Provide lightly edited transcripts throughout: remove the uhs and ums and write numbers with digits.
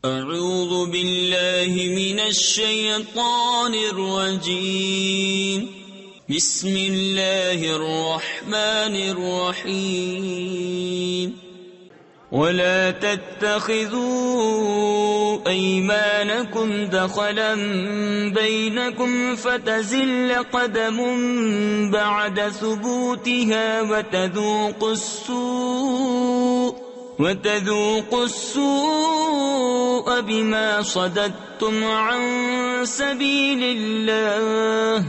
اعوذ باللہ من الشیطان الرجیم بسم اللہ الرحمن الرحیم ولا تتخذوا أيمانكم دخلا بينكم فتزل قدم بعد ثبوتها وتذوقوا السوء بما صددتم عن سبيل الله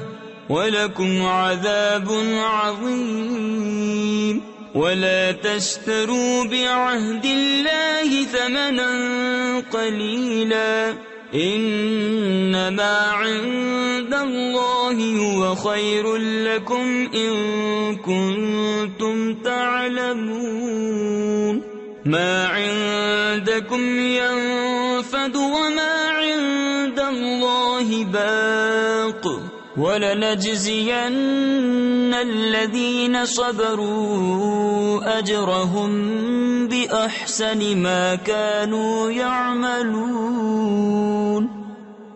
ولكم عذاب عظيم ولا تشتروا بعهد الله ثمنا قليلا انما عند الله هو خير لكم ان كنتم تعلمون ما عندكم ينفد وما عند الله باق وَلَنَجْزِيَنَّ الَّذِينَ صَبَرُوا أَجْرَهُمْ بِأَحْسَنِ مَا كَانُوا يَعْمَلُونَ۔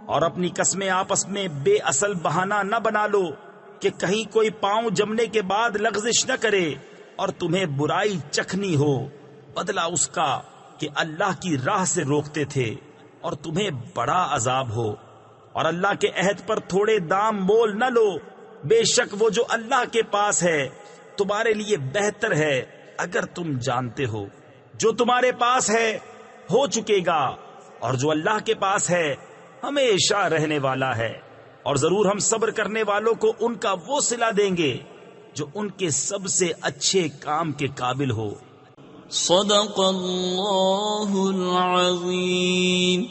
اور اپنی قسمیں آپس میں بے اصل بہانہ نہ بنا لو کہ کہیں کوئی پاؤں جمنے کے بعد لغزش نہ کرے اور تمہیں برائی چکھنی ہو، بدلہ اس کا کہ اللہ کی راہ سے روکتے تھے اور تمہیں بڑا عذاب ہو۔ اور اللہ کے عہد پر تھوڑے دام مول نہ لو، بے شک وہ جو اللہ کے پاس ہے تمہارے لیے بہتر ہے اگر تم جانتے ہو۔ جو تمہارے پاس ہے ہو چکے گا اور جو اللہ کے پاس ہے ہمیشہ رہنے والا ہے، اور ضرور ہم صبر کرنے والوں کو ان کا وہ صلہ دیں گے جو ان کے سب سے اچھے کام کے قابل ہو۔ صدق اللہ العظیم۔